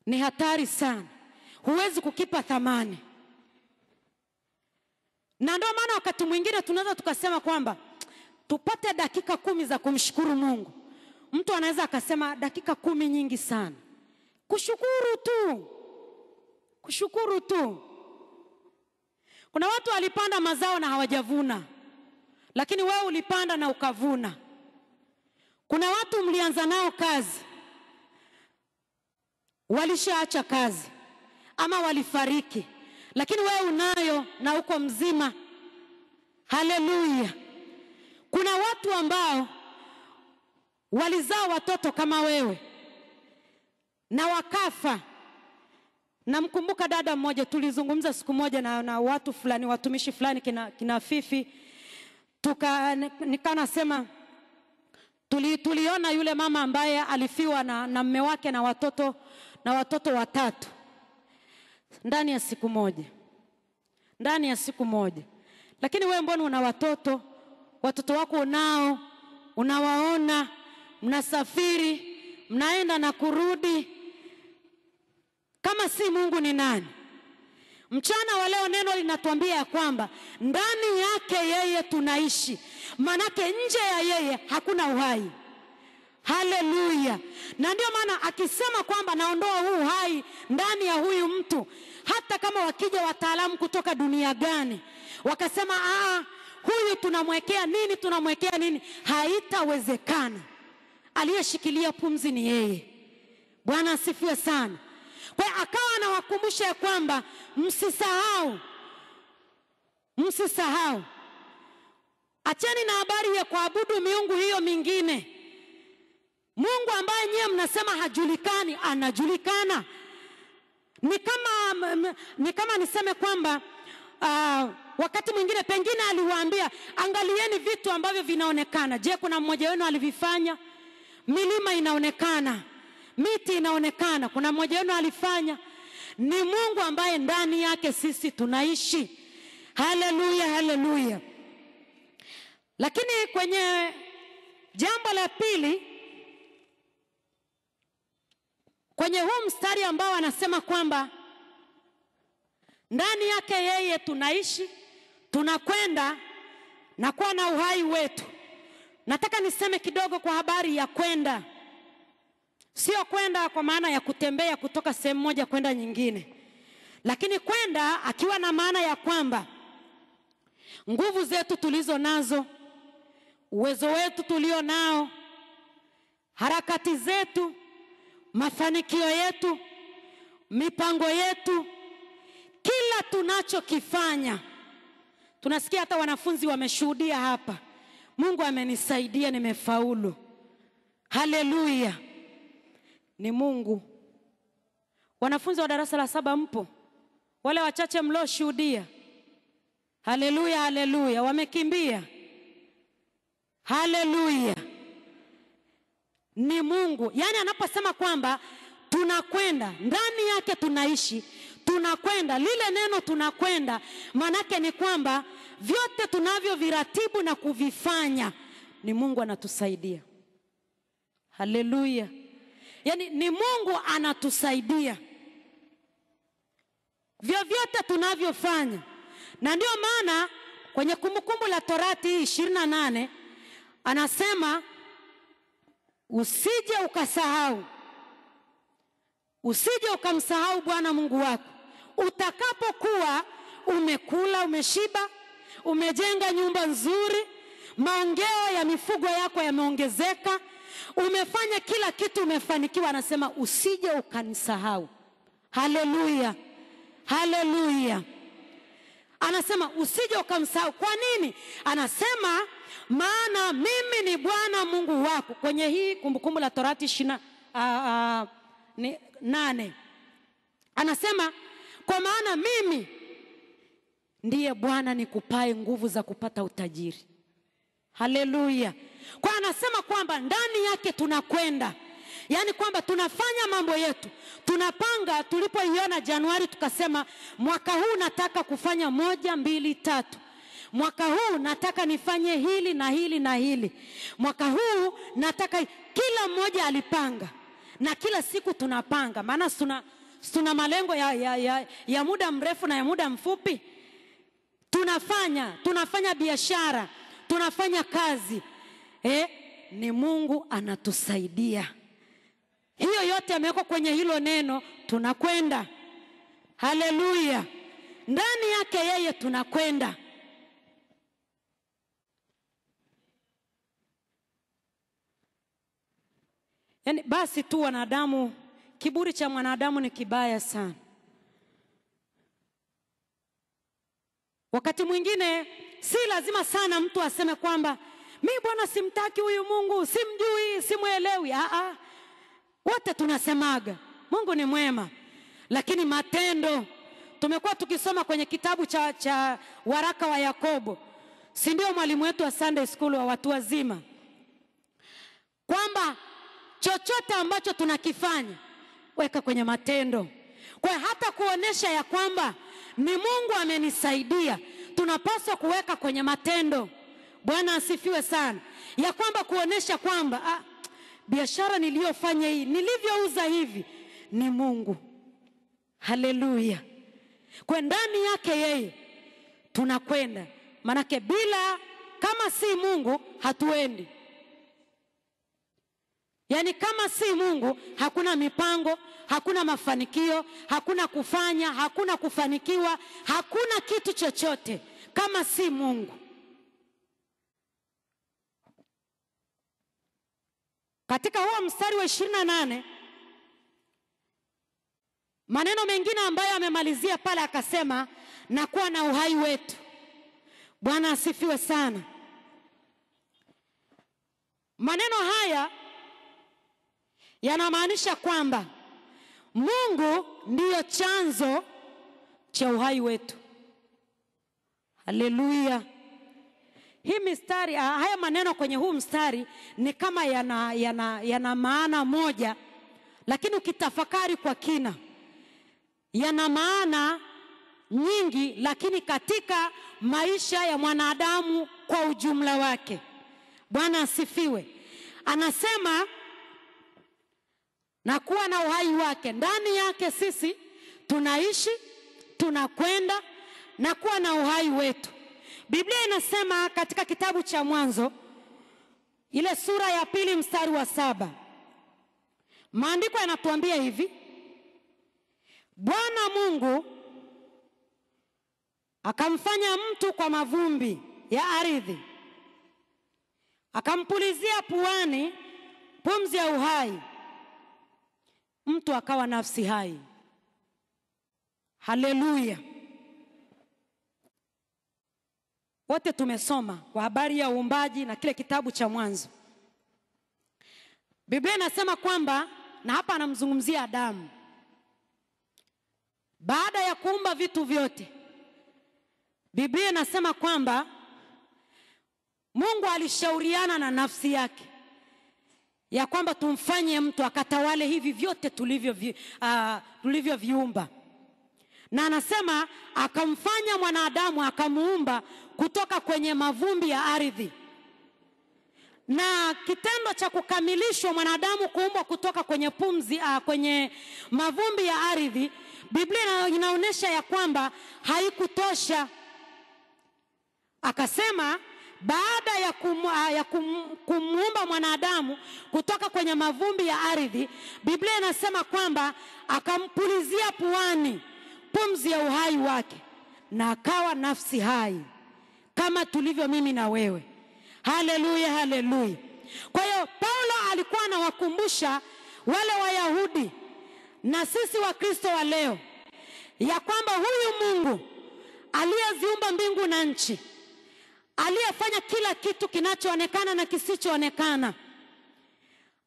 ni hatari sana. Huwezi kukipa thamani. Na ndio maana wakati mwingine tunaweza tukasema kwamba tupate dakika 10 za kumshukuru Mungu. Mtu anaweza akasema dakika 10 nyingi sana. Kushukuru tu. Kushukuru tu. Kuna watu walipanda mazao na hawajavuna, lakini wewe ulipanda na ukavuna. Kuna watu mlianza nao kazi, walishaacha kazi ama walifariki, lakini wewe unayo na uko mzima. Haleluya. Kuna watu ambao walizaa watoto kama wewe na wakafa. Namkumbuka dada mmoja, tulizungumza siku moja na watu fulani, watumishi fulani kina Fifi. Nikanasema tuliona yule mama ambaye alifiwa na mume wake na watoto 3 ndani ya siku moja. Ndani ya siku moja. Lakini wewe mbona una watoto wako unao, unawaona, mnasafiri, mnaenda na kurudi. Kama si Mungu ni nani? Mchana wa leo neno linatuambia ya kwamba ndani yake yeye tunaishi, manake nje ya yeye hakuna uhai. Haleluya. Na ndio maana akisema kwamba naondoa huu uhai ndani ya huyu mtu, hata kama wakija wataalamu kutoka dunia gani wakasema huyu tunamwekea nini, haitawezekana. Aliyeshikilia pumzi ni yeye. Bwana asifiwe sana. Kwa akawa anawakumbusha ya kwamba msisahau. Acheni na habari ya kuabudu miungu hiyo mingine. Mungu ambaye nyie mnasema hajulikani, anajulikana. Ni kama niseme kwamba wakati mwingine pengine aliwaambia angalieni vitu ambavyo vinaonekana. Je, kuna mmoja wenu alivifanya? Milima inaonekana, miti inaonekana, kuna mmoja wenu alifanya? Ni Mungu ambaye ndani yake sisi tunaishi. Haleluya, haleluya. Lakini kwenye jambo la pili, kwenye huu mstari ambao anasema kwamba ndani yake yeye tunaishi, tunakwenda na kuwa na uhai wetu. Nataka niseme kidogo kwa habari ya kwenda. Sio kwenda kwa maana ya kutembea kutoka sehemu moja kwenda nyingine. Lakini kwenda akiwa na maana ya kwamba nguvu zetu tulizo nazo, uwezo wetu tulio nao, harakati zetu, mafanikio yetu, mipango yetu, kila tunachokifanya. Tunasikia hata wanafunzi wameshuhudia hapa, Mungu amenisaidia, nimefaulu. Haleluya. Ni Mungu. Wanafunzi wa darasa la 7 mpo? Wale wachache mlioshuhudia? Haleluya, haleluya. Wamekimbia? Haleluya. Ni Mungu. Yaani anaposema kwamba tunakwenda, ndani yake tunaishi, tunakwenda, lile neno tunakwenda, manake ni kwamba vyote tunavyoviratibu na kuvifanya ni Mungu anatusaidia. Haleluya. Yaani ni Mungu anatusaidia vyovyote tunavyofanya. Na ndio maana kwenye Kumbukumbu la Torati 28 anasema usije ukasahau, usije ukamsahau Bwana Mungu wako. Utakapokuwa umekula, umeshiba, umejenga nyumba nzuri, maongeo ya mifugo yako yameongezeka, umefanya kila kitu, umefanikiwa, anasema usije ukanisahau. Haleluya. Haleluya. Anasema usije ukamsahau. Kwa nini? Anasema maana mimi ni Bwana Mungu wako. Kwenye hii Kumbukumbu la Torati 28 anasema kwa maana mimi ndiye Bwana nikupae nguvu za kupata utajiri. Haleluya. Kwa anasema kwamba ndani yake tunakwenda, yaani kwamba tunafanya mambo yetu, tunapanga. Tulipoiona Januari tukasema mwaka huu nataka kufanya 1, 2, 3. Mwaka huu nataka nifanye hili na hili na hili. Mwaka huu nataka, kila mmoja alipanga. Na kila siku tunapanga, maana tuna malengo ya muda mrefu na ya muda mfupi. Tunafanya biashara, tunafanya kazi. Ni Mungu anatusaidia. Hiyo yote yamewekwa kwenye hilo neno tunakwenda. Haleluya. Ndani yake yeye tunakwenda. Yaani basi tu wanadamu, kiburi cha mwanadamu ni kibaya sana. Wakati mwingine si lazima sana mtu aseme kwamba mimi Bwana simtaki huyu Mungu, simjui, simuelewi. Wote tunasemaga Mungu ni mwema, lakini matendo, tumekuwa tukisoma kwenye kitabu cha waraka wa Yakobo, si ndio mwalimu wetu wa Sunday School wa watu wazima, kwamba chochote ambacho tunakifanya weka kwenye matendo. Kwa hata kuonesha ya kwamba ni Mungu amenisaidia, tunapaswa kuweka kwenye matendo. Bwana asifiwe sana. Ya kwamba kuonesha kwamba biashara niliyofanya hii, nilivyouza hivi, ni Mungu. Haleluya. Kwa ndani yake yeye tunakwenda. Manake kama si Mungu hatuendi. Yaani kama si Mungu hakuna mipango, hakuna mafanikio, hakuna kufanya, hakuna kufanikiwa, hakuna kitu chochote kama si Mungu. Katika huo mstari wa 28 maneno mengine ambayo amemalizia pale akasema na kuwa na uhai wetu. Bwana asifiwe sana. Maneno haya yanamaanisha kwamba Mungu ndiyo chanzo cha uhai wetu. Haleluya. Hii mistari, haya maneno kwenye huu mstari ni kama yana maana moja, lakini ukitafakari kwa kina yana maana nyingi, lakini katika maisha ya mwanadamu kwa ujumla wake. Bwana asifiwe. Anasema na kuwa na uhai wake. Ndani yake sisi tunaishi, tunakwenda na kuwa na uhai wetu. Biblia inasema katika kitabu cha Mwanzo ile sura ya 2 mstari wa 7. Maandiko yanatuambia hivi: Bwana Mungu akamfanya mtu kwa mavumbi ya ardhi, akampulizia puani pumzi ya uhai, mtu akawa nafsi hai. Haleluya. Wote tumesoma kwa habari ya uumbaji na kile kitabu cha Mwanzo. Biblia inasema kwamba, na hapa anamzungumzia Adamu, baada ya kuumba vitu vyote, Biblia inasema kwamba Mungu alishauriana na nafsi yake ya kwamba tumfanye mtu akatawale hivi vyote tulivyoviumba. Na anasema akamfanya mwanadamu, akamuumba kutoka kwenye mavumbi ya ardhi. Na kitendo cha kukamilishwa mwanadamu kuumbwa kutoka kwenye kwenye mavumbi ya ardhi, Biblia inaonyesha ya kwamba haikutosha. Akasema baada ya kumuumba mwanadamu kutoka kwenye mavumbi ya ardhi, Biblia inasema kwamba akampulizia puani pumzi ya uhai wake, na akawa nafsi hai kama tulivyo mimi na wewe. Haleluya, haleluya. Kwa hiyo Paulo alikuwa anawakumbusha wale Wayahudi na sisi Wakristo wa leo ya kwamba huyu Mungu aliyeziumba mbingu na nchi, aliyefanya kila kitu kinachoonekana na kisichoonekana,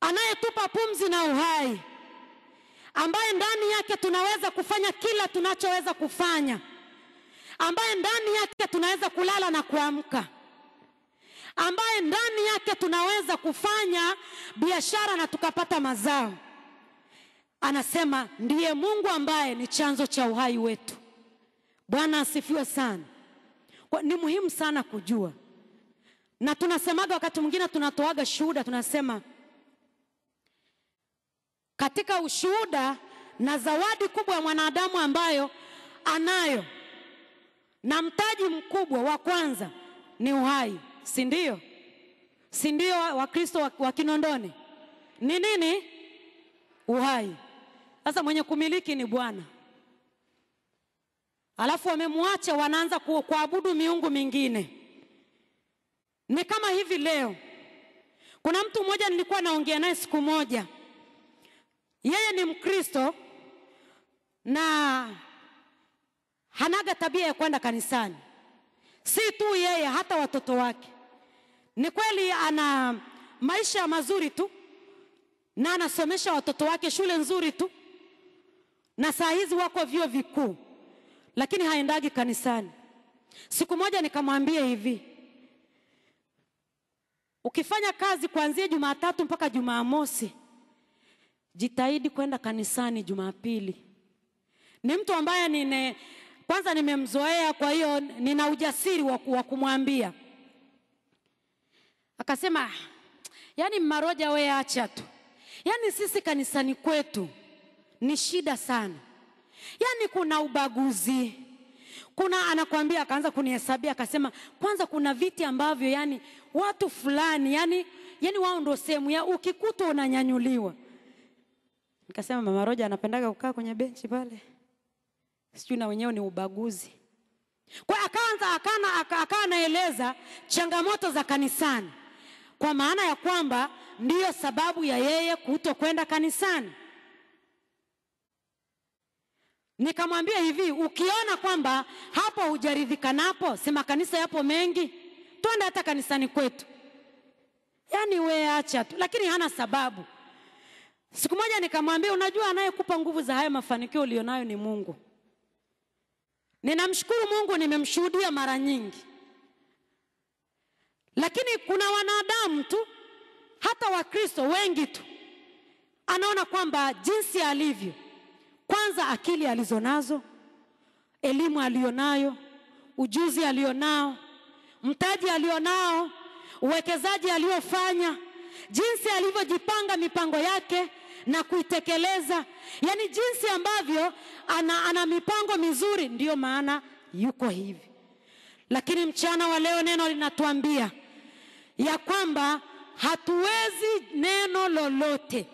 anayetupa pumzi na uhai, ambaye ndani yake tunaweza kufanya kila tunachoweza kufanya, ambaye ndani yake tunaweza kulala na kuamka, ambaye ndani yake tunaweza kufanya biashara na tukapata mazao. Anasema ndiye Mungu ambaye ni chanzo cha uhai wetu. Bwana asifiwe sana. Ni muhimu sana kujua. Na tunasemaga wakati mwingine tunatoaga shuhuda, tunasema katika ushuhuda na zawadi kubwa ya mwanadamu ambayo anayo, na mtaji mkubwa wa kwanza ni uhai. Si ndio? Si ndio Wakristo wa Kinondoni? Ni nini? Uhai. Sasa mwenye kumiliki ni Bwana. Alafu wamemwacha, wanaanza kuabudu miungu mingine. Ni kama hivi leo, kuna mtu mmoja nilikuwa naongea naye siku moja. Yeye ni Mkristo na hanaga tabia ya kwenda kanisani. Si tu yeye, hata watoto wake. Ni kweli ana maisha mazuri tu, na anasomesha watoto wake shule nzuri tu, na saa hizi wako vyuo vikuu, lakini haendagi kanisani. Siku moja nikamwambia hivi, ukifanya kazi kuanzia Jumatatu mpaka Jumamosi, jitahidi kwenda kanisani Jumapili. Ni mtu ambaye kwanza nimemzoea, kwa hiyo nina ujasiri wa kumwambia. Akasema, yani Maroja wewe acha tu. Yani sisi kanisani kwetu ni shida sana. Yani kuna ubaguzi. Anakuambia, akaanza kunihesabia, akasema kwanza kuna viti ambavyo yani watu fulani yani wao ndio sehemu ya ukikuta unanyanyuliwa. Nikasema Mama Roja anapendaga kukaa kwenye benchi pale. Sijui na wenyewe ni ubaguzi. Kwa akawa anaeleza changamoto za kanisani, kwa maana ya kwamba ndiyo sababu ya yeye kutokwenda kanisani. Nikamwambia hivi, ukiona kwamba hapo hujaridhika napo, sema kanisa yapo mengi, twende hata kanisani kwetu. Yani wewe acha tu, lakini hana sababu. Siku moja nikamwambia, unajua anayekupa nguvu za haya mafanikio ulionayo ni Mungu. Ninamshukuru Mungu, nimemshuhudia mara nyingi. Lakini kuna wanadamu tu, hata Wakristo wengi tu, anaona kwamba jinsi alivyo, kwanza akili alizonazo, elimu alionayo, ujuzi alionao, mtaji alionao, uwekezaji aliofanya, jinsi alivyojipanga mipango yake na kuitekeleza, yani jinsi ambavyo ana mipango mizuri, ndiyo maana yuko hivi. Lakini mchana wa leo neno linatuambia ya kwamba hatuwezi neno lolote.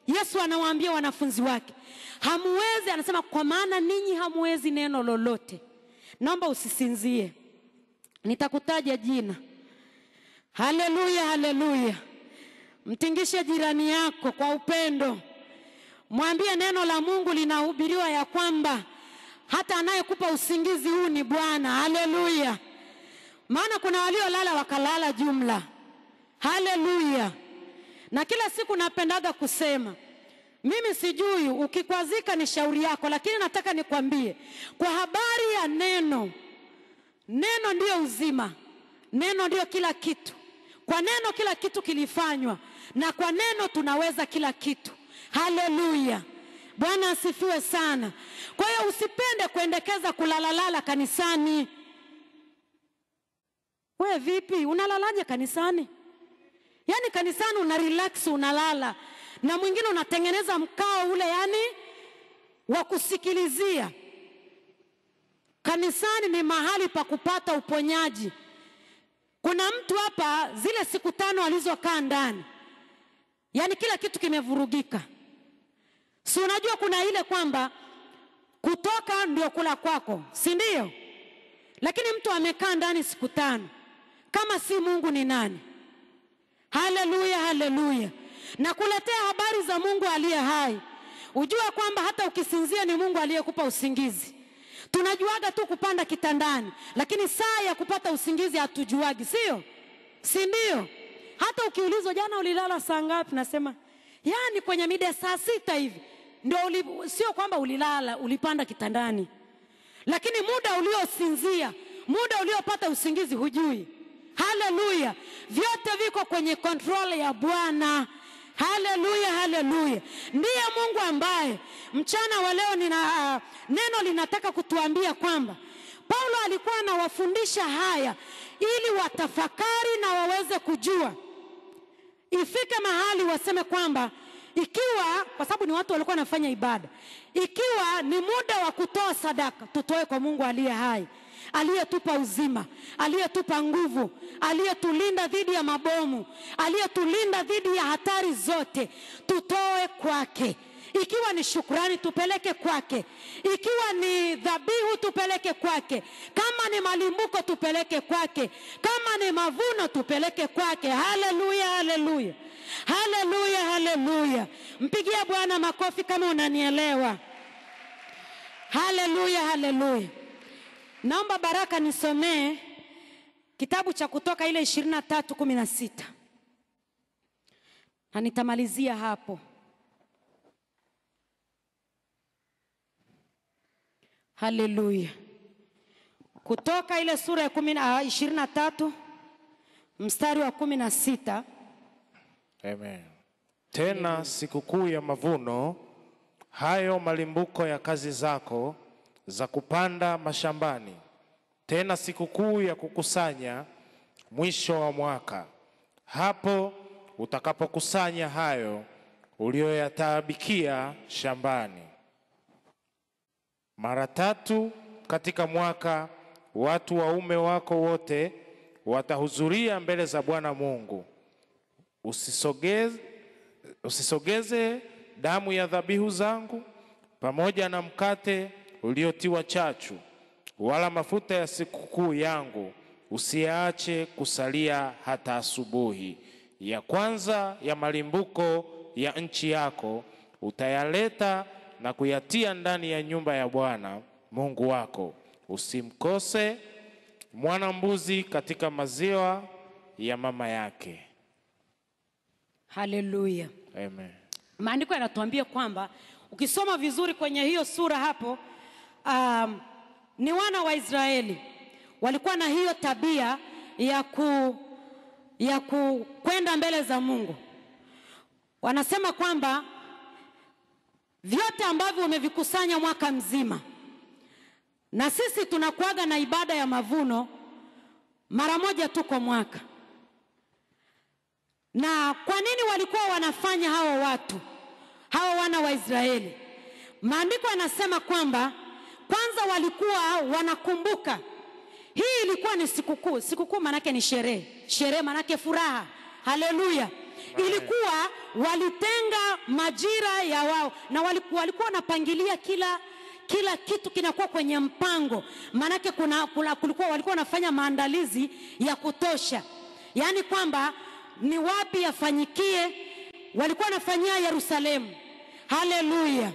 Yesu anawaambia wanafunzi wake, hamuwezi, anasema kwa maana ninyi hamuwezi neno lolote naomba usisinzie. Nitakutaja jina. Haleluya, haleluya. Mtingishe jirani yako kwa upendo. Mwambie neno la Mungu linahubiriwa ya kwamba hata anayekupa usingizi huu ni Bwana. Haleluya. Maana kuna waliolala wakalala jumla. Haleluya. Na kila siku napendaga kusema, mimi sijui ukikwazika ni shauri yako, lakini nataka nikwambie kwa habari ya neno. Neno ndio uzima. Neno ndio kila kitu. Kwa neno kila kitu kilifanywa, na kwa neno tunaweza kila kitu. Haleluya. Bwana asifiwe sana. Kwa hiyo usipende kuendekeza kulalalala kanisani. Wewe vipi? Unalalaje kanisani? Yani kanisani una relax, unalala. Na mwingine unatengeneza mkao ule wa kusikilizia. Kanisani ni mahali pa kupata uponyaji. Kuna mtu hapa zile siku 5 alizokaa ndani, yani kila kitu kimevurugika. Si unajua kuna ile kwamba kutoka ndio kula kwako, si ndio? Lakini mtu amekaa ndani siku 5, kama si Mungu ni nani? Haleluya, haleluya. Na kuletea habari za Mungu aliye hai. Ujua kwamba hata ukisinzia ni Mungu aliyekupa usingizi. Tunajuaga tu kupanda kitandani, lakini saa ya kupata usingizi hatujuagi, sio? Si ndio? Hata ukiulizwa jana ulilala saa ngapi, nasema yani kwenye mida saa 6 hivi. Ndio sio kwamba ulilala, ulipanda kitandani. Lakini muda uliosinzia, muda uliopata usingizi hujui. Haleluya. Vyote viko kwenye control ya Bwana. Haleluya, haleluya. Ndiye Mungu ambaye mchana wa leo neno linataka kutuambia kwamba Paulo alikuwa anawafundisha haya ili watafakari na waweze kujua. Ifike mahali waseme kwamba ikiwa, kwa sababu ni watu walikuwa wanafanya ibada, ikiwa ni muda wa kutoa sadaka, tutoe kwa Mungu aliye hai, aliyetupa uzima, aliyetupa nguvu, aliyetulinda dhidi ya mabomu, aliyetulinda dhidi ya hatari zote. Tutoe kwake. Ikiwa ni shukrani tupeleke kwake. Ikiwa ni dhabihu tupeleke kwake. Kama ni malimbuko tupeleke kwake. Kama ni mavuno tupeleke kwake. Haleluya, haleluya. Haleluya, haleluya. Mpigie Bwana makofi kama unanielewa. Haleluya, haleluya. Naomba Baraka nisomee kitabu cha Kutoka ile 23:16. Na nitamalizia hapo. Haleluya. Kutoka ile sura ya 23 mstari wa 16. Amen. Tena sikukuu ya mavuno, hayo malimbuko ya kazi zako za kupanda mashambani. Tena sikukuu ya kukusanya mwisho wa mwaka, hapo utakapokusanya hayo ulioyataabikia shambani. Mara 3 katika mwaka watu waume wako wote watahudhuria mbele za Bwana Mungu. Usisogeze damu ya dhabihu zangu pamoja na mkate uliotiwa chachu, wala mafuta ya sikukuu yangu usiache kusalia hata asubuhi. Ya kwanza ya malimbuko ya nchi yako utayaleta na kuyatia ndani ya nyumba ya Bwana Mungu wako. Usimkose mwana mbuzi katika maziwa ya mama yake. Haleluya. Amen. Maandiko yanatuambia kwamba ukisoma vizuri kwenye hiyo sura hapo, ni wana wa Israeli walikuwa na hiyo tabia ya kwenda mbele za Mungu. Wanasema kwamba vyote ambavyo umevikusanya mwaka mzima, na sisi tunakuaga na ibada ya mavuno mara moja tu kwa mwaka. Na kwa nini walikuwa wanafanya hawa wana wa Israeli? Maandiko yanasema kwamba kwanza walikuwa wanakumbuka. Hii ilikuwa ni sikukuu. Sikukuu manake ni sherehe. Sherehe manake furaha. Haleluya. Ilikuwa walitenga majira ya wao, na walikuwa wanapangilia kila kitu kinakuwa kwenye mpango. Manake walikuwa wanafanya maandalizi ya kutosha. Yaani kwamba ni wapi yafanyikie, walikuwa wanafanyia Yerusalemu. Haleluya.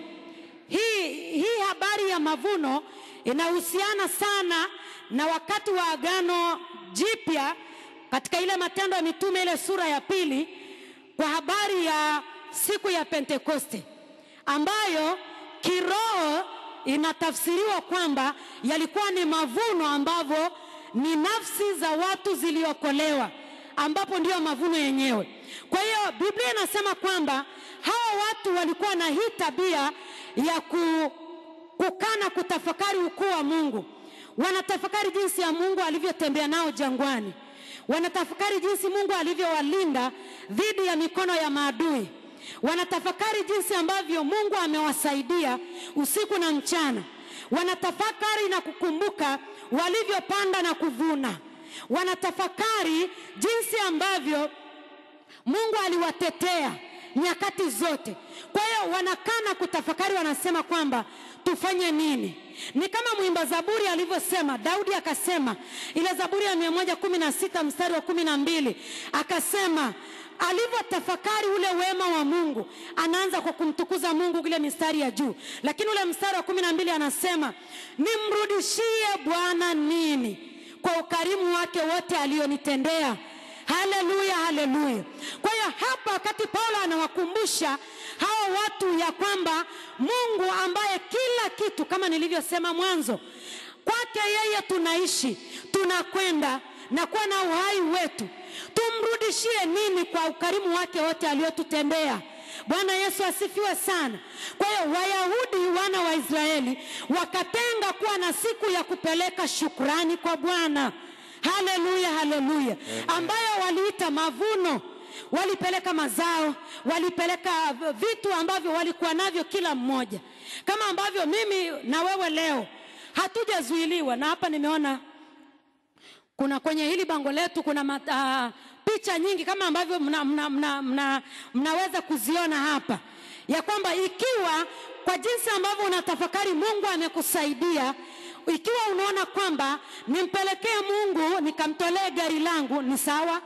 Hii habari ya mavuno inahusiana sana na wakati wa Agano Jipya katika ile Matendo ya Mitume ile sura ya 2, kwa habari ya siku ya Pentekoste, ambayo kiroho inatafsiriwa kwamba yalikuwa ni mavuno ambavyo ni nafsi za watu ziliokolewa, ambapo ndio mavuno yenyewe. Kwa hiyo Biblia inasema kwamba hawa watu walikuwa na hii tabia ya kukana kutafakari ukuu wa Mungu. Wanatafakari jinsi ya Mungu alivyotembea nao jangwani. Wanatafakari jinsi Mungu alivyowalinda dhidi ya mikono ya maadui. Wanatafakari jinsi ambavyo Mungu amewasaidia usiku na mchana. Wanatafakari na kukumbuka walivyopanda na kuvuna. Wanatafakari jinsi ambavyo Mungu aliwatetea nyakati zote. Kwa hiyo wanakana kutafakari, wanasema kwamba tufanye nini? Ni kama mwimba Zaburi alivyosema. Daudi akasema, ile Zaburi ya 116 mstari wa 12, akasema alivyotafakari ule wema wa Mungu, anaanza kwa kumtukuza Mungu ile mistari ya juu. Lakini ule mstari wa 12 anasema, nimrudishie Bwana nini kwa ukarimu wake wote alionitendea. Haleluya, haleluya. Kwa hiyo hapa wakati Paulo anawakumbusha hao watu ya kwamba Mungu ambaye kila kitu, kama nilivyosema mwanzo, kwake yeye tunaishi, tunakwenda na kuwa na uhai wetu, tumrudishie nini kwa ukarimu wake wote aliotutendea. Bwana Yesu asifiwe sana. Kwa hiyo Wayahudi, wana wa Israeli, wakatenga kuwa na siku ya kupeleka shukrani kwa Bwana. Haleluya, haleluya. Ambayo waliita mavuno. Walipeleka mazao, walipeleka vitu ambavyo walikuwa navyo kila mmoja. Kama ambavyo mimi na wewe leo hatujazuiliwa. Na hapa nimeona kuna kwenye hili bango letu kuna picha nyingi kama ambavyo mnaweza kuziona hapa, ya kwamba ikiwa kwa jinsi ambavyo unatafakari Mungu amekusaidia, ikiwa unaona kwamba nimpelekee Mungu nikamtolee gari langu, ni sawa.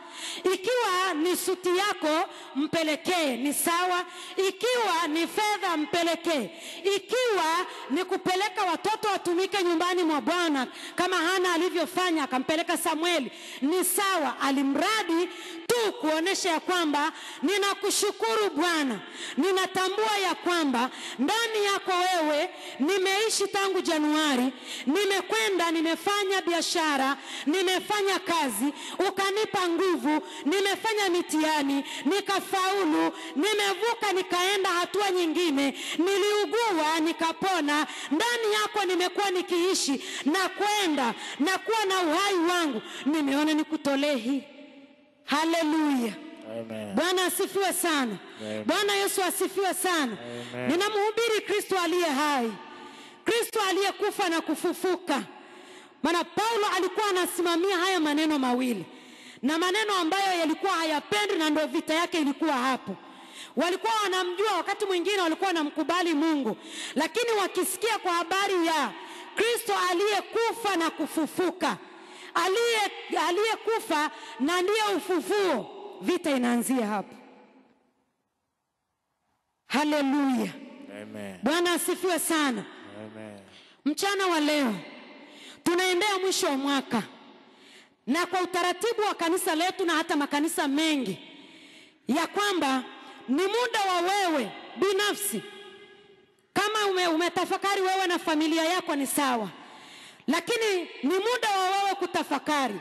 Ikiwa ni suti yako mpelekee, ni sawa. Ikiwa ni fedha mpelekee. Ikiwa ni kupeleka watoto watumike nyumbani mwa Bwana kama Hana alivyofanya akampeleka Samueli, ni sawa. Alimradi tu kuonesha ya kwamba ninakushukuru Bwana, ninatambua ya kwamba ndani yako wewe nimeishi tangu Januari, nimekwenda, nimefanya biashara, nimefanya kazi, ukanipa nguvu, nimefanya mitihani, nikafaulu, nimevuka nikaenda hatua nyingine, niliugua nikapona. Ndani yako nimekuwa nikiishi na kwenda na kuwa na uhai wangu, nimeona nikutolee hii. Haleluya. Amen. Bwana asifiwe sana. Amen. Bwana Yesu asifiwe sana. Amen. Ninamhubiri Kristo aliye hai, Kristo aliyekufa na kufufuka. Maana Paulo alikuwa anasimamia haya maneno mawili, na maneno ambayo yalikuwa hayapendi, na ndio vita yake ilikuwa hapo. Walikuwa wanamjua, wakati mwingine walikuwa wanamkubali Mungu, lakini wakisikia kwa habari ya Kristo aliyekufa na kufufuka, aliyekufa na ndiye ufufuo, vita inaanzia hapo. Haleluya. Amen. Bwana asifiwe sana. Amen. Mchana wa leo tunaendea mwisho wa mwaka, na kwa utaratibu wa kanisa letu na hata makanisa mengi, ya kwamba ni muda wa wewe binafsi. Kama umetafakari wewe na familia yako ni sawa, lakini ni muda wa wewe kutafakari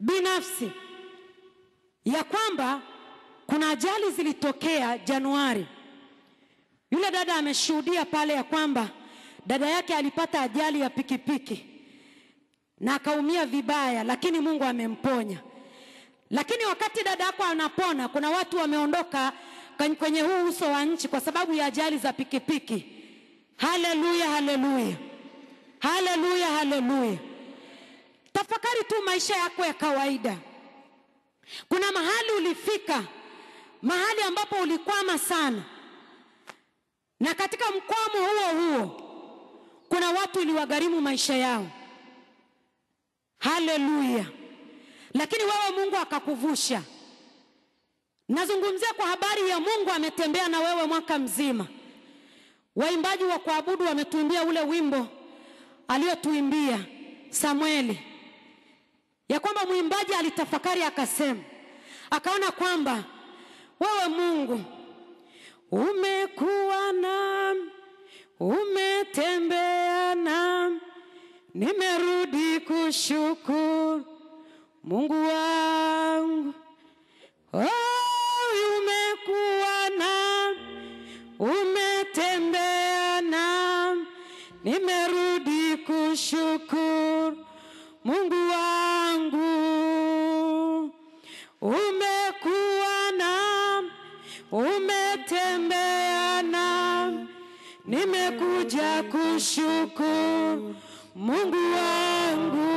binafsi ya kwamba kuna ajali zilitokea Januari. Yule dada ameshuhudia pale ya kwamba dada yake alipata ajali ya pikipiki na akaumia vibaya, lakini Mungu amemponya. Lakini wakati dada yako anapona, kuna watu wameondoka kwenye huu uso wa nchi kwa sababu ya ajali za pikipiki. Haleluya, haleluya. Haleluya, haleluya. Tafakari tu maisha yako ya kawaida. Kuna mahali ulifika, mahali ambapo ulikwama sana, Na katika mkwamo huo huo kuna watu iliwagharimu maisha yao. Haleluya. Lakini wewe Mungu akakuvusha. Nazungumzia kwa habari ya Mungu ametembea na wewe mwaka mzima. Waimbaji wa kuabudu wametuimbia ule wimbo aliotuimbia Samueli, ya kwamba mwimbaji alitafakari akasema, akaona kwamba wewe Mungu umekuwa nami, umetembea nami, nimerudi kushukuru Mungu wangu. Umekuwa nami, umetembea nami, nimerudi kushukuru Mungu wangu. Umekuwa nami, umetembea nami, nimekuja kushukuru Mungu wangu.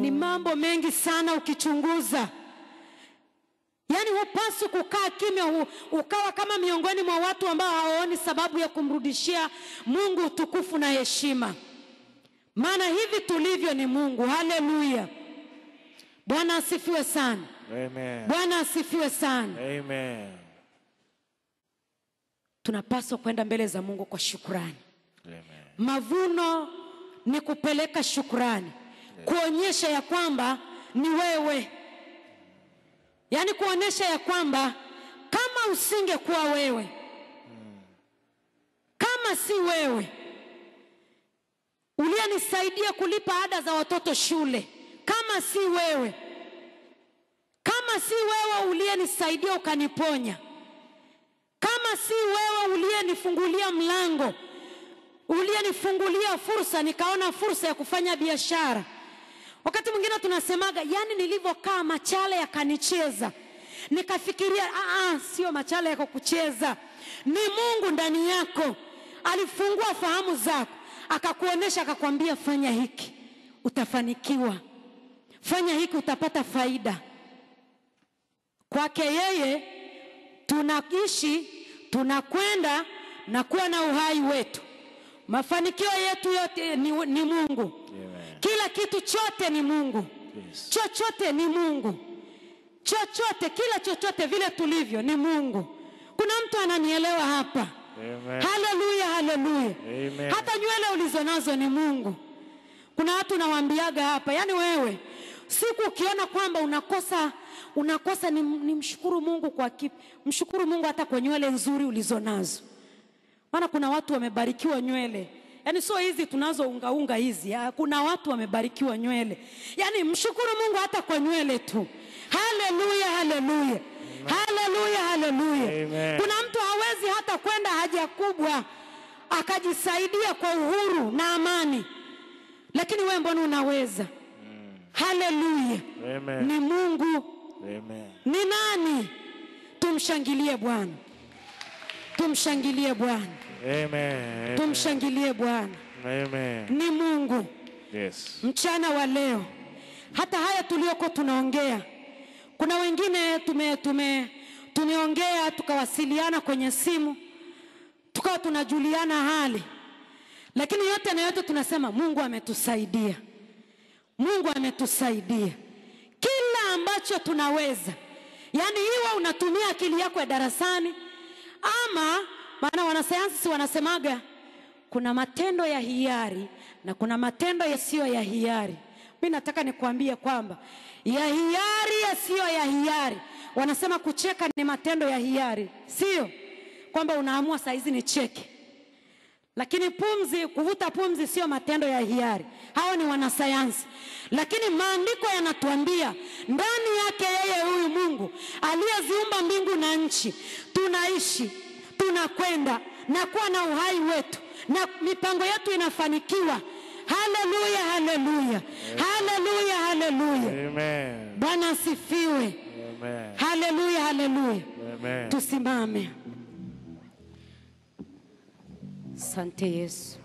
Ni mambo mengi sana ukichunguza. Yaani hupaswi kukaa kimya ukawa kama miongoni mwa watu ambao hawaoni sababu ya kumrudishia Mungu utukufu na heshima. Maana hivi tulivyo ni Mungu. Haleluya. Bwana asifiwe sana. Amen. Bwana asifiwe sana. Amen. Tunapaswa kwenda mbele za Mungu kwa shukrani. Amen. Mavuno ni kupeleka shukrani. Kuonyesha ya kwamba ni wewe. Yaani kuonyesha ya kwamba kama usingekuwa wewe, kama si wewe uliyenisaidia kulipa ada za watoto shule, kama si wewe, kama si wewe uliyenisaidia ukaniponya, kama si wewe uliyenifungulia mlango, uliyenifungulia fursa nikaona fursa ya kufanya biashara. Wakati mwingine tunasemaga, yani nilivyokaa machale yakanicheza. Nikafikiria, sio machale yako kucheza. Ni Mungu ndani yako. Alifungua fahamu zako, akakuonesha, akakwambia fanya hiki, utafanikiwa. Fanya hiki, utapata faida. Kwake yeye tunaishi, tunakwenda na kuwa na uhai wetu. Mafanikio yetu yote ni Mungu. Amen. Kila kitu chote ni Mungu. Yes. Chochote ni Mungu. Chochote, kila chochote vile tulivyo ni Mungu. Kuna mtu ananielewa hapa? Amen. Haleluya, haleluya. Amen. Hata nywele ulizonazo ni Mungu. Kuna watu nawaambiaga hapa, yani wewe siku ukiona kwamba unakosa ni mshukuru Mungu kwa kipi? Mshukuru Mungu hata kwa nywele nzuri ulizonazo. Maana kuna watu wamebarikiwa nywele. Yaani sio hizi tunazo unga hizi. Kuna watu wamebarikiwa nywele. Yaani mshukuru Mungu hata kwa nywele tu. Haleluya, haleluya. Haleluya, haleluya. Kuna mtu hawezi hata kwenda haja kubwa akajisaidia kwa uhuru na amani. Lakini wewe mbona unaweza? Haleluya. Ni Mungu. Amen. Ni nani? Tumshangilie Bwana. Tumshangilie Bwana. Amen. Tumshangilie Bwana. Amen. Ni Mungu. Yes. Mchana wa leo hata haya tulioko tunaongea, kuna wengine tumeongea tukawasiliana kwenye simu, tukawa tunajuliana hali, lakini yote na yote tunasema Mungu ametusaidia. Mungu ametusaidia kila ambacho tunaweza. Yani iwe unatumia akili yako ya darasani, ama maana wanasayansi wanasemaga kuna matendo ya hiari na kuna matendo yasiyo ya hiari. Mimi nataka nikuambie kwamba ya hiari yasiyo ya hiari, wanasema kucheka ni matendo ya hiari, sio kwamba unaamua saa hizi nicheke. Lakini kuvuta pumzi sio matendo ya hiari. Hao ni wanasayansi. Lakini maandiko yanatuambia ndani yake yeye huyu Mungu aliyeziumba mbingu na nchi, tunaishi, tunakwenda na kuwa na uhai wetu, na mipango yetu inafanikiwa. Haleluya, haleluya. Haleluya, haleluya. Amen. Bwana asifiwe. Amen. Haleluya, haleluya. Amen. Tusimame. Asante Yesu.